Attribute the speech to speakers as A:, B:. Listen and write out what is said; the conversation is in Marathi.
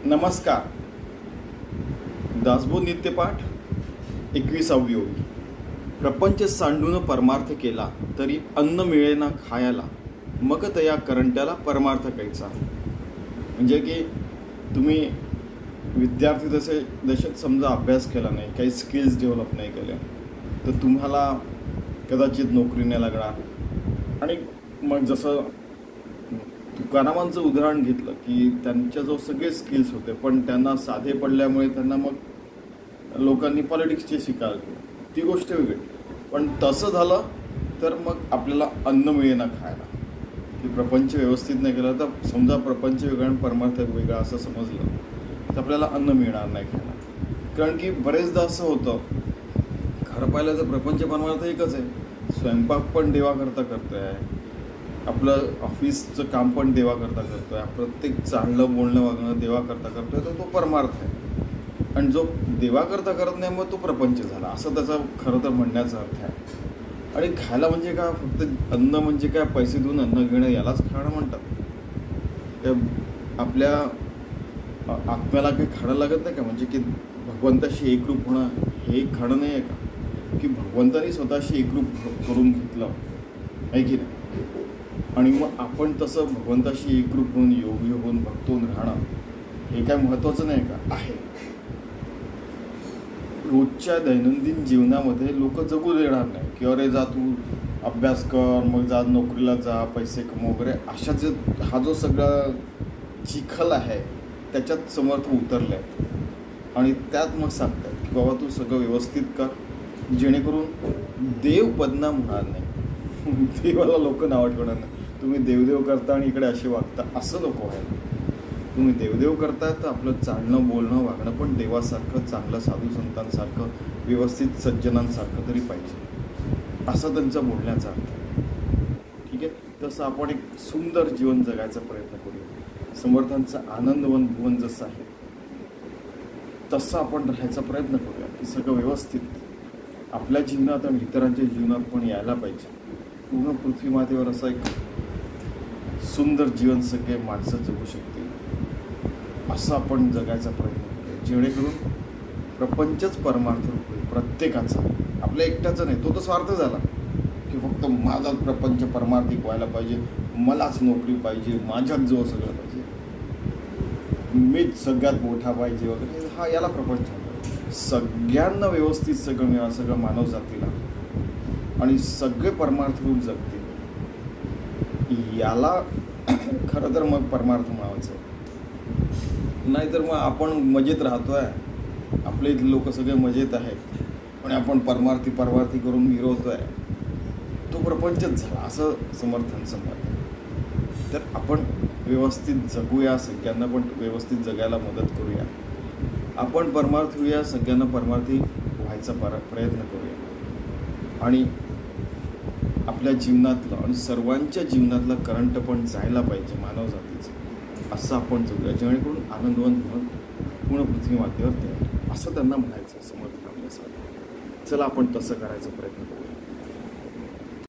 A: नमस्कार. दासबोध नित्यपाठ 21वी ओवी. प्रपंच सांडून परमार्थ केला, तरी अन्न मिळेना खायला, मग तया करंट्याला परमार्थ कैचा. म्हणजे की तुम्ही विद्यार्थी दशेत समजा अभ्यास केला नाही, काही स्किल्स डेव्हलप नाही केल्या, तर तुम्हाला कदाचित नोकरी नाही लागणार. आणि मग जसं तुकारामांचं उदाहरण घेतलं की त्यांच्याजवळ सगळे स्किल्स होते, पण त्यांना साधे पडल्यामुळे त्यांना मग लोकांनी पॉलिटिक्सचे शिकार केले, ती गोष्ट वेगळी. पण तसं झालं तर मग आपल्याला अन्न मिळेना खायला, की प्रपंच व्यवस्थित नाही केलं तर समजा प्रपंच वेगळा आणि परमार्थ वेगळा असं समजलं तर आपल्याला अन्न मिळणार नाही खायला. कारण की बरेचदा असं होतं, खरं पाहिलं तर प्रपंच परमार्थ एकच आहे. स्वयंपाक पण देवाकरता करतोय आहे, आपलं ऑफिसचं काम पण देवाकरता करतो आहे, प्रत्येक चांगलं बोलणं वागणं देवाकरता करतो आहे, तर तो परमार्थ आहे. आणि जो देवाकरता करत नाही मग तो प्रपंच झाला, असं त्याचा खरं तर म्हणण्याचा अर्थ आहे. आणि खायला म्हणजे काय, फक्त अन्न म्हणजे काय पैसे देऊन अन्न घेणं, यालाच खाणं म्हणतात. आपल्या आत्म्याला काही खाणं लागत नाही का? म्हणजे की भगवंताशी एकरूप होणं हे एक खाणं नाही आहे का? की भगवंतानी स्वतःशी एकरूप करून घेतलं आहे की नाही, आणि मग आपण तसं भगवंताशी एकरूप होऊन योगी होऊन भक्त होऊन राहणं हे काय महत्त्वाचं नाही का? आहे. रोजच्या दैनंदिन जीवनामध्ये लोक जगू देणार नाही की अरे जा तू अभ्यास कर, मग जा नोकरीला जा, पैसे कमव वगैरे, अशा हा जो सगळा चिखल आहे त्याच्यात समर्थ उतरले आहेत. आणि त्यात मग सांगतात की बाबा तू सगळं व्यवस्थित कर, जेणेकरून देव बदनाम होणार नाही, देवाला लोक नावं ठेवणार नाही. तुम्ही देवदेव करता आणि इकडे असे वागता, असं नको आहे. तुम्ही देवदेव करता तर आपलं चालणं बोलणं वागणं पण देवासारखं, चांगलं साधू संतांसारखं, व्यवस्थित सज्जनांसारखं तरी पाहिजे, असं त्यांचा बोलण्याचा अर्थ आहे. ठीक आहे. तसं आपण एक सुंदर जीवन जगायचा प्रयत्न करूया. समर्थांचं आनंदवन भुवन जसं आहे तसं आपण राहायचा प्रयत्न करूया, की सगळं व्यवस्थित आपल्या जीवनात आणि इतरांच्या जीवनात पण यायला पाहिजे. पूर्ण पृथ्वी मातेवर असं एक सुंदर जीवन सगळे माणसं जगू शकतील, असं आपण जगायचा प्रयत्न करूया, जेणेकरून प्रपंचच परमार्थ होईल प्रत्येकाचा, आपल्या एकट्याचा नाही. तो तर स्वार्थ झाला की फक्त माझाच प्रपंच परमार्थिक व्हायला पाहिजे, मलाच नोकरी पाहिजे, माझ्याच जवळ सगळं पाहिजे, मीच सगळ्यात मोठा पाहिजे वगैरे, हा याला प्रपंच. सगळ्यांना व्यवस्थित सगळं मिळावं, सगळं मानव जातीला, आणि सगळे परमार्थ रूप जगतील, याला खरं तर मग परमार्थ म्हणायचं. नाहीतर मग आपण मजेत राहतो आहे, आपले इथले लोक सगळे मजेत आहेत, पण आपण परमार्थी करून मिरवतो आहे, तो प्रपंचच झाला, असं समर्थांचं मत आहे. तर आपण व्यवस्थित जगूया, सगळ्यांना पण व्यवस्थित जगायला मदत करूया, आपण परमार्थ होऊया, सगळ्यांना परमार्थी व्हायचा प्रयत्न करूया. आणि आपल्या जीवनातलं आणि सर्वांच्या जीवनातलं करंट पण जायला पाहिजे मानव जातीचं, असं आपण जगूया, जेणेकरून आनंदवन म्हणून पूर्ण पृथ्वी मातेवर तयार, असं त्यांना म्हणायचं समर्थ आपल्यासाठी. चला आपण तसं करायचा प्रयत्न करूया.